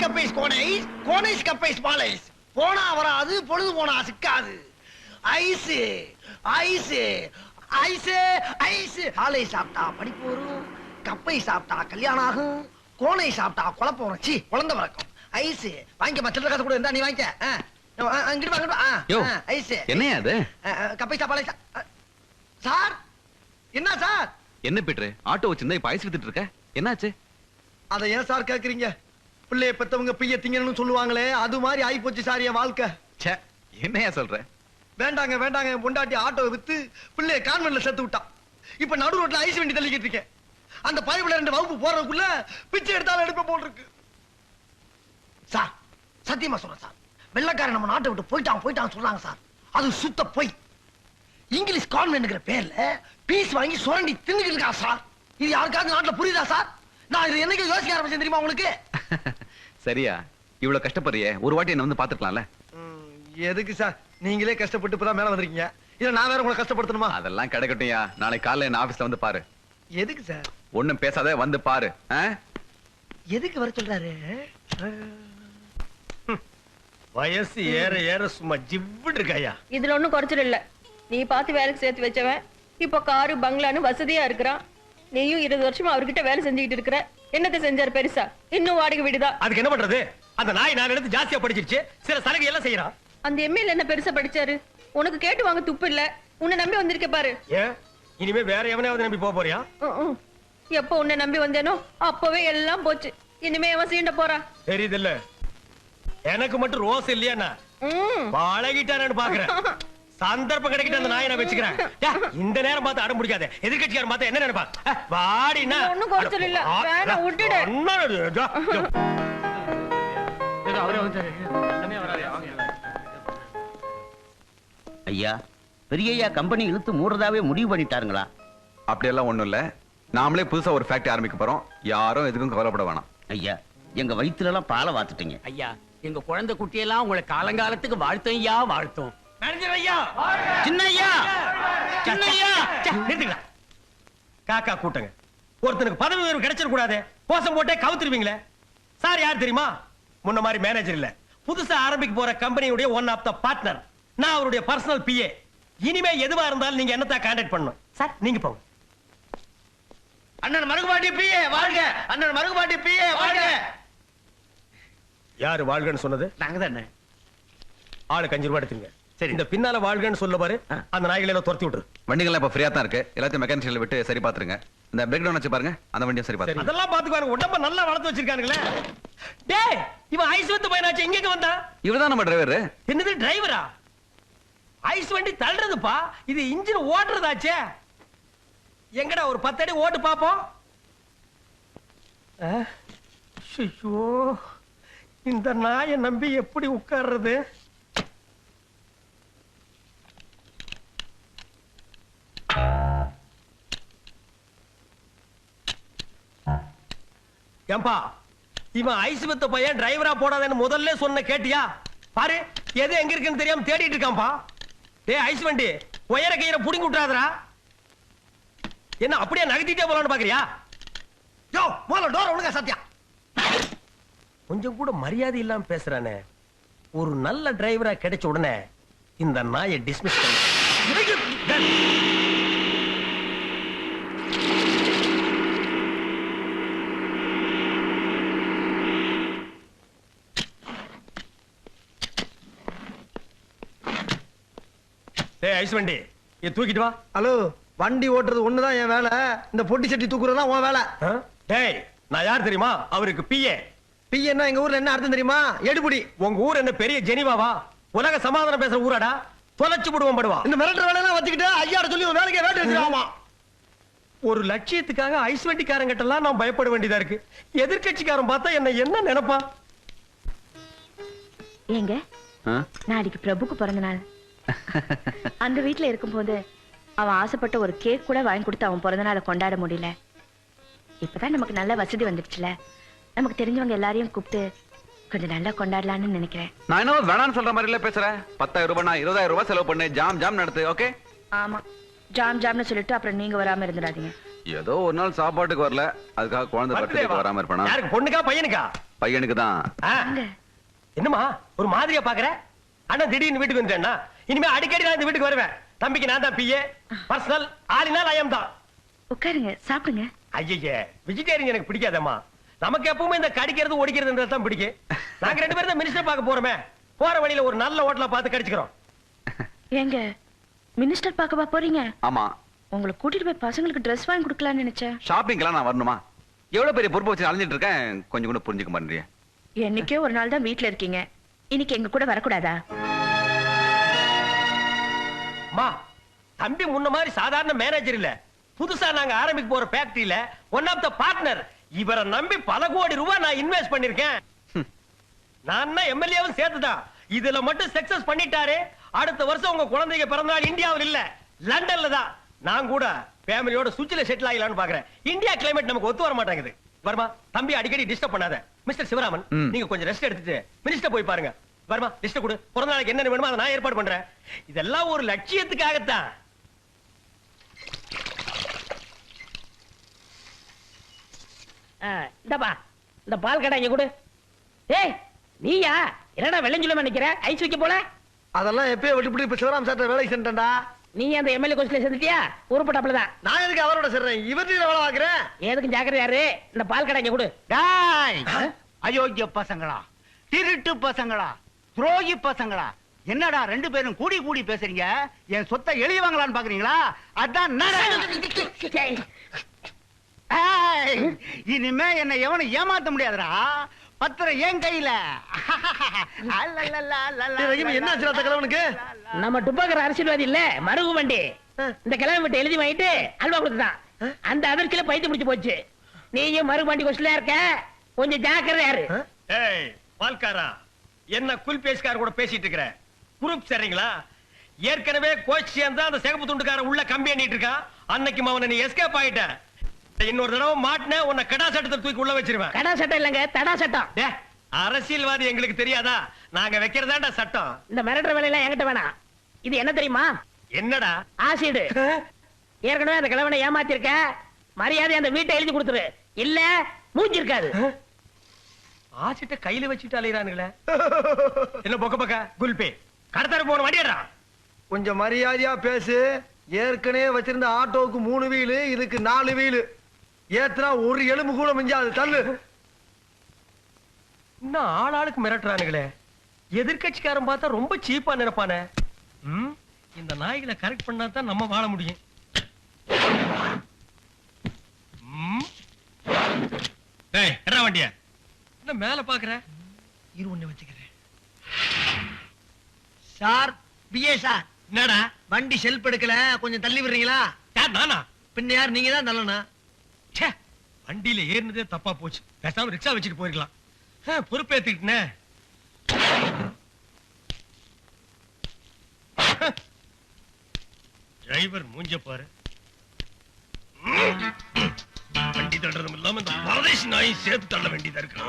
கப்பைஸ் கோனைஸ், கோனைஸ் கப்பைஸ் பாலைஸ். போனா வராது, பொழுது போனா சிக்காது. Ice ice ice ice. ஆலை சாப்பிட்டா படிப்பு வரும், கப்பை சாப்பிட்டா கல்யாணம் ஆகும், கோனை சாப்பிட்டா குழப்பம் வரும். சி குழந்தை வழக்கம். ஐஸ் வாங்கிக்க, மச்சல காசு கூட இருந்தா நீ வாங்கிக்க. ஐஸ் என்னையா அது? கப்பை சாப்பாடு சார். என்ன சார்? என்ன பீட்டர், ஆட்டோ வச்சிருந்தா இப்ப ஐஸ் வித்துட்டு இருக்க, என்னாச்சு? அதை ஏன் சார் கேக்குறீங்க? பிள்ளைய பெத்தவங்க பிய்ய திங்கன்னு சொல்லுவாங்களே, அது மாதிரி ஆகி போச்சு சார் என் வாழ்க்கை. என்னையா சொல்ற? வேண்டாங்க வேண்டாங்க, என் பொண்டாட்டி ஆட்டோ வித்து பிள்ளைய கான்வென்ட்ல சேர்த்து விட்டான். இப்ப நடு ரோட்ல ஐஸ் வண்டி தள்ளிக்கிட்டு இருக்கேன். அந்த பைப்ல 2 வகுப்பு போறதுக்குள்ள பிச்சை எடுத்தாலும் எடுப்ப போல் இருக்கு சார். சத்தியமா சொல்றேன் சார், வெள்ளக்காரன் நம்ம நாட்டை விட்டு போயிட்டான் சொல்றாங்க சார். அது சுத்த போய். இங்கிலீஷ் கான்வென்ட்ங்கிற பேர்ல பீஸ் வாங்கி சுரண்டி தின்னுக்கிட்டு இருக்கா சார். இது யாருக்காவது நாட்டுல புரியுதா சார்? நான் இது என்னைக்கு யோசிக்க ஆரம்பிச்சேன் தெரியுமா உங்களுக்கு? சரியா, இவ்வளவு கஷ்டப்படுறியே, ஒரு வாட்டி என்ன வந்து பாத்துக்கலாம்ல. எதுக்கு சார்? நீங்களே கஷ்டப்பட்டு இப்பதான் மேல வந்திருக்கீங்க, இல்ல நான் வேற உங்களை கஷ்டப்படுத்தணுமா? அதெல்லாம் கிடைக்கட்டும்யா, நாளைக்கு காலையில என்ன ஆபீஸ்ல வந்து பாரு. எதுக்கு சார்? ஒண்ணும் பேசாத, வந்து பாரு. எதுக்கு வர சொல்றாரு? வயசு ஏற ஏற சும்மா ஜிவ்விட்டு இருக்காயா. இதுல ஒண்ணும் குறைச்சல் இல்ல. நீ பார்த்து வேலைக்கு சேர்த்து வச்சவன் இப்ப காரு பங்களான்னு வசதியா இருக்கிறான். நீயும் 20 வருஷமா அவர்கிட்ட வேலை செஞ்சுக்கிட்டு இருக்கிற. என்னத்தை செஞ்சாரு பெருசா? இன்னும் வாடகை வீடுதான். அதுக்கு என்ன பண்றது? அந்த நாய் 4 எடுத்து ஜாஸ்தியா படிச்சிருச்சு, சில சலுகை எல்லாம் செய்யறான். அந்த எம்எல்ஏ என்ன பெருசா படிச்சாரு? உனக்கு கேட்டு வாங்க துப்பு இல்ல. உன்னை நம்பி வந்திருக்க பாரு. ஏன் இனிமே வேற எவனையாவது நம்பி போறியா? எப்ப உன்னை நம்பி வந்தேனோ அப்பவே எல்லாம் போச்சு. இனிமே அவன் சீண்ட போறான். தெரியுது இல்ல, எனக்கு மட்டும் ரோஸ் இல்லையா? பழகிட்டானு பாக்குறேன். சந்தர்ப்பம் கிடைக்கிட்டு அந்த நாயை நான் வச்சுக்கிறேன். இந்த நேரம் பார்த்து அடம் முடிக்காத. எதிர்கட்சியார் பார்த்தா என்ன நினைப்பா? வாடினா ஒண்ணும் குறைச்சல் இல்ல, வேணாம் விட்டுடு. ஐயா, பெரியய்யா கம்பெனி இழுத்து மூடுறதாவே முடிவு பண்ணிட்டாருங்களா? அப்படியெல்லாம் ஒண்ணும் இல்ல, நாமளே புதுசா ஒரு ஃபேக்டரி ஆரம்பிக்க போறோம். யாரும் எதுக்கும் கவலைப்பட வேணாம். ஐயா, எங்க வயிற்றுல எல்லாம் பாலை வாத்துட்டீங்க. ஐயா, எங்க குழந்தை குட்டியெல்லாம் உங்களை காலங்காலத்துக்கு வாழ்த்தும் ஐயா, வாழ்த்தும். காக்கா கூட்டங்க. ஒருத்தனுக்கு பதவி உயர்வு கிடைச்சிட கூடாது, கோஷம் போட்டே கவுத்துருவீங்களே. சார் யார் தெரியுமா? முன்ன மாதிரி மேனேஜர் இல்ல, புதுசா ஆரம்பிக்க போற கம்பெனியுடைய ஒன் ஆஃப் த பார்ட்னர். நான் அவருடைய பர்சனல் பிஏ. இனிமே எதுவா இருந்தாலும் நீங்க என்னத்தான் கான்டாக்ட் பண்ணணும். சார் நீங்க போங்க. அண்ணன் மருகுபாட்டி பிஏ வாழ்க. அண்ணன் மருகுபாட்டி பிஏ வாழ்க. யாரு வாழ்கன்னு சொன்னது? நாங்க தானே. ஆளுக்கு 5 ரூபாய் எடுத்துங்க. சரி, இந்த பின்னால வாழ்கன்னு சொல்ல பாரு. அந்த நாய்களை எல்லாம் துரத்தி விட்டுரு. வண்டிகள்லாம் இப்ப ஃப்ரீயா தான் இருக்கு, எல்லாத்தையும் மெக்கானிக்கல் விட்டு சரி பாத்துருங்க. இந்த பிரேக் டவுன் வச்சு பாருங்க, அந்த வண்டியும் சரி பாத்துருங்க. அதெல்லாம் பாத்துக்குவாங்க, உடம்ப நல்லா வளர்த்து வச்சிருக்கானுங்களே. டேய், இவன் ஐஸ் வத்து பையனாச்சு, எங்க வந்தா? இவர்தான் நம்ம டிரைவர். என்னது டிரைவரா? ஐஸ் வண்டி தள்ளுறதுப்பா, இது இன்ஜின் ஓட்டுறதாச்சே. எங்கடா ஒரு 10 அடி ஓட்டு பாப்போம். ஐயோ, இந்த நாயை நம்பி எப்படி உட்கார்றது? ஏம்பா, இவன் ஐஸ் வத்த பையன் டிரைவரா போடாதேன்னு முதல்ல சொன்ன கேட்டியா? பாரு, எது எங்க இருக்குன்னு தெரியாம தேடிட்டு இருக்கான்பா. டேய் ஐஸ் வண்டி, உயர கயிறை புடிங்கி விட்டுறாதடா. என்ன அப்படியே நகர்த்திட்டே போலான்னு பாக்குறியா? யோ, முதல்ல டோர் ஒழுங்கா சத்தியா. கொஞ்சம் கூட மரியாதை இல்லாம பேசுறானே. ஒரு நல்ல டிரைவரா கிடைச்ச உடனே இந்த நாயை டிஸ்மிஸ் பண்ணு. டேய் ஐஸ் வண்டி, இத தூக்கிட்டு வா. ஹலோ, வண்டி ஓட்டுறது ஒண்ணுதான் என் வேலை, இந்த பொட்டி சட்டி தூக்குறதா உன் வேலை. டேய், நான் யார் தெரியுமா? அவருக்கு பிஏ. பிஏன்னா எங்க ஊர்ல என்ன அர்த்தம் தெரியுமா? எடுபடி. உங்க ஊர் என்ன பெரிய ஜெனிவாவா? உலக சமாதானம் பேசுற ஊராடா? தொலைச்சு போடுவோம் படுவா. இந்த மிரட்டர் வேலையெல்லாம் வச்சுக்கிட்டு ஐயாட சொல்லி ஒரு வேலைக்கு வேட்டு வச்சிருக்காமா. ஒரு லட்சியத்துக்காக ஐஸ் வண்டிக்காரங்கிட்ட எல்லாம் நான் பயப்பட வேண்டியதா இருக்கு. எதிர்கட்சிக்காரன் பார்த்தா என்ன நினைப்பா? ஏங்க, நாளைக்கு பிரபுக்கு பிறந்த நாள். அந்த வீட்டுல இருக்கும்போது அவன் ஆசைப்பட்ட ஒரு கேக் கூட வாங்கி கொடுத்து அவன் பிறந்த நாளை கொண்டாட முடியல. இப்பதான் நமக்கு நல்ல வசதி வந்துடுச்சுல, நமக்கு தெரிஞ்சவங்க எல்லாரையும் கூப்பிட்டு கொஞ்சம் நல்லா கொண்டாடலாம்னு நினைக்கிறேன். நான் என்ன வேணான்னு சொல்ற மாதிரி இல்ல பேசுறேன். 10,000 ரூபாய் 20,000 ரூபாய் செலவு பண்ணு, ஜாம் ஜாம் நடத்து. ஓகே? ஆமா, ஜாம் ஜாம்னு சொல்லிட்டு அப்புறம் நீங்க வராம இருந்துடாதீங்க. ஏதோ ஒரு நாள் சாப்பாட்டுக்கு வரல, அதுக்காக குழந்தை பர்த்டேக்கு வராம இருப்பானா? யாருக்கு, பொண்ணுக்கா பையனுக்கா? பையனுக்கு தான். என்னமா ஒரு மாதிரியா பாக்குற? அண்ணா திடீர்னு வீட்டுக்கு வந்துட்டேன்னா இனிமே அடிக்கடி நான் இந்த வீட்டுக்கு வருவேன். தம்பிக்கு நான் தான் பிஏ, பர்சனல், ஆலினால் ஐயம் தான். உட்காருங்க, சாப்பிடுங்க. ஐயே, வெஜிடேரியன் எனக்கு பிடிக்காதம்மா. நமக்கு எப்பவுமே இந்த கடிக்கிறது ஒடிக்கிறது தான் பிடிக்கும். நாங்க 2 பேரும் தான் மினிஸ்டர் பார்க்க போறோமே, போற வழியில ஒரு நல்ல ஹோட்டலா பார்த்து கடிச்சுக்கிறோம். ஏங்க மினிஸ்டர் பார்க்கவா போறீங்க? ஆமா. உங்களை கூட்டிட்டு போய் பசங்களுக்கு Dress வாங்கி கொடுக்கலாம்னு நினைச்சேன். ஷாப்பிங்லாம் நான் வரணுமா? எவ்வளவு பெரிய பொறுப்பு வச்சு அலைஞ்சிட்டு இருக்கேன், கொஞ்சம் கூட புரிஞ்சுக்க மாட்டேறியா? என்னைக்கே ஒரு நாள் தான் வீட்ல இருக்கீங்க, இன்னைக்கு எங்க கூட வரக்கூடாதா? அம்மா, தம்பி முன்ன மாதிரி சாதாரண மேனேஜர் இல்ல, புதுசா நாங்க ஆரம்பிக்க போற ஃபேக்டரியில ஒன் ஆஃப் த பார்ட்னர். இவரை நம்பி பல கோடி ரூபாய் நான் இன்வெஸ்ட் பண்ணிருக்கேன். நான் எம்எல்ஏவும் சேர்த்துதான். இதுல மட்டும் சக்சஸ் பண்ணிட்டாரு. அடுத்த வருஷம் உங்க குழந்தைங்க பிறந்தநாள் இந்தியாவில் இல்ல, லண்டன்ல தான். நான் கூட ஃபேமிலியோட சுவிட்ச்ல செட்டில் ஆகலாம்னு பாக்குறேன். இந்தியா கிளைமேட் நமக்கு ஒத்து வர மாட்டேங்குது. வருமா, தம்பி அடிக்கடி டிஸ்டர்ப் பண்ணாத. மிஸ்டர் சிவராமன், நீங்க கொஞ்சம் ரெஸ்ட் எடுத்துட்டு மினிஸ்டர் போய் பாருங்க. வருமா, லிஸ்ட் கொடு. பிறந்த நாளைக்கு என்ன வேணுமோ அதை நான் ஏற்பாடு பண்றேன். இதெல்லாம் ஒரு லட்சியத்துக்காகத்தான். இந்தப்பா, இந்த பால் கடை இங்க கொடு. ஏய், நீயா? என்னடா வெள்ளஞ்சுல நினைக்கிற? ஐஸ் வைக்க போல. அதெல்லாம் எப்பயே விட்டுவிட்டு இப்ப சிவராம் சார் வேலைக்கு சென்றா. நீ அந்த எம்எல்ஏ கோஸ்ட்ல சேர்ந்துட்டியா? உருப்பட்டாப்லதான். நான் எதுக்கு அவரோட சேர்றேன்? இவர்கிட்ட வேலை வாங்குறேன். எதுக்கும் ஜாக்கிரதை. யாரு இந்த பால் கடை இங்க கொடு. அயோக்கிய பசங்களா, திருட்டு பசங்களா, துரோகி பசங்களா, என்னடா 2 பேரும் கூடி கூடி பேசுறீங்க? என் சொத்தை எழுதி வாங்கலான்னு பாக்குறீங்களா? அதான் இனிமே என்ன எவனும் ஏமாத்த முடியாதுடா. பத்திரம் என் கையில. என்ன கிழவனுக்கு? நம்ம டுப்பாக்கிற அரசியல்வாதி இல்ல, மருகு வண்டி. இந்த கிழமை விட்டு எழுதி வாங்கிட்டு அல்வா கொடுத்துதான். அந்த அதிர்ச்சியில பைத்து முடிச்சு போச்சு. நீயும் மருகு வண்டி கொஸ்டிலா இருக்க, கொஞ்சம் ஜாக்கிரதை. யாரு? ஏய் பால்காரா, என்ன குல் பேஸ்கார் கூட பேசிட்டு இருக்கிற? குரூப் சரிங்களா? ஏற்கனவே கோச் சேர்ந்தா அந்த சிகப்பு துண்டுக்கார உள்ள கம்பி எண்ணிட்டு இருக்கான். அன்னைக்கு அவனை நீ எஸ்கேப் ஆயிட்ட. இன்னொரு தடவை மாட்டின உன்னை கடா சட்டத்தை தூக்கி உள்ள வச்சிருவேன். கடா சட்டம் இல்லங்க, தடா சட்டம். அரசியல்வாதி எங்களுக்கு தெரியாதா? நாங்க வைக்கிறதாண்டா சட்டம். இந்த மிரட்டுற வேலையெல்லாம் என்கிட்ட வேணாம். இது என்ன தெரியுமா? என்னடா? ஆசிடு. ஏற்கனவே அந்த கிழவனை ஏமாத்திருக்க. மரியாதை அந்த வீட்டை எழுதி கொடுத்துரு, இல்ல மூஞ்சி இருக்காது. ஆசிட்ட கையில வச்சுட்டு அலையிறானுங்களே. என்ன பொக்க பக்க குல்பே கடத்தாரு போன வண்டியடா. கொஞ்சம் மரியாதையா பேசு. ஏற்கனவே வச்சிருந்த ஆட்டோவுக்கு 3 வீலு, இதுக்கு 4 வீலு. ஏத்துனா ஒரு எலும்பு கூட மிஞ்சாது. தள்ளு. இன்னும் ஆளாளுக்கு மிரட்டுறானுங்களே. எதிர்கட்சிக்காரன் பார்த்தா ரொம்ப சீப்பா நினைப்பானே. இந்த நாய்களை கரெக்ட் பண்ணா தான் நம்ம வாழ முடியும். வண்டிய என்ன மேல பாக்குற? இரு ஒண்ணு வச்சுக்கிறேன். Sir, PA sir. என்னடா வண்டி செல்ப் எடுக்கல, கொஞ்சம் தள்ளி விடுறீங்களா? யார், நானா? பின்ன யார்? நீங்க தான் தள்ளனா. வண்டியில ஏறினதே தப்பா போச்சு. பேசாம ரிக்ஷா வச்சுட்டு போயிருக்கலாம். பொறுப்பேத்துக்கிட்டே. டிரைவர் மூஞ்ச பாரு. வண்டி தள்ளுறதும் இல்லாம இந்த பரதேசி நாயும் சேர்த்து தள்ள வேண்டியதா இருக்கு.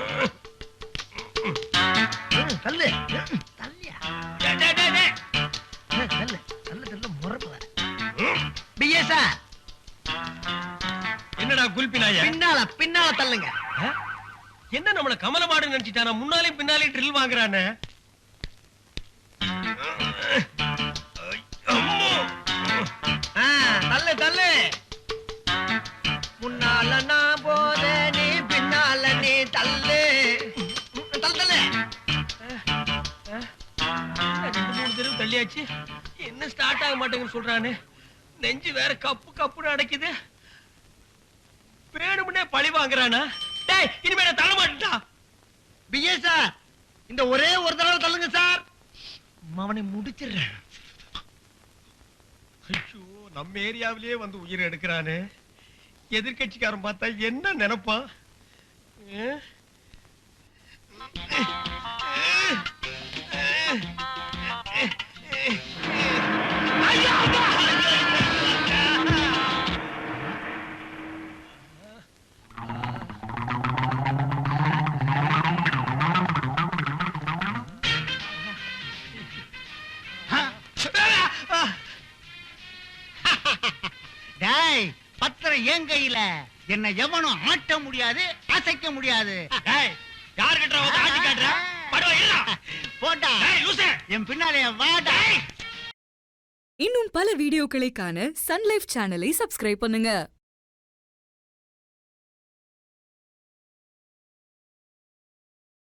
தள்ளு. தள்ளியா? தள்ளு. தள்ளு தள்ளு முறப்ப. BA sir. என்னடா குல்பி நாயா? பின்னால தள்ளுங்க. என்ன நம்மள கமலமாடு நினைச்சிட்டானா? முன்னாலே பின்னாலே ட்ரில் வாங்குறானே. தள்ளு தள்ளு. முன்னால நான் போத, நீ பின்னால நீ தள்ளு. தள்ளு. 2-3 தடவை தள்ளியாச்சு. என்ன ஸ்டார்ட் ஆக மாட்டேங்குன்னு சொல்றானே. நெஞ்சு வேற கப்பு கப்புன்னு அடைக்குது. வேணும்னே பழி வாங்குறானா? டேய், இனிமே நான் தள்ள மாட்டேன்டா. பிஏ சார், இந்த ஒரே ஒரு தடவை தள்ளுங்க சார். அவனை முடிச்சிடுறேன். ஐயோ, நம்ம ஏரியாவிலேயே வந்து உயிர் எடுக்கிறானே. எதிர்கட்சிக்காரன் பார்த்தா என்ன நினைப்பான்? பத்திரம் என் கையில. என்ன எவனும் ஆட்ட முடியாது, அசைக்க முடியாது. போட்டா என் பின்னாலே வாடா. இன்னும் பல வீடியோக்களை காண சன் லைஃப் சேனலை சப்ஸ்கிரைப் பண்ணுங்க.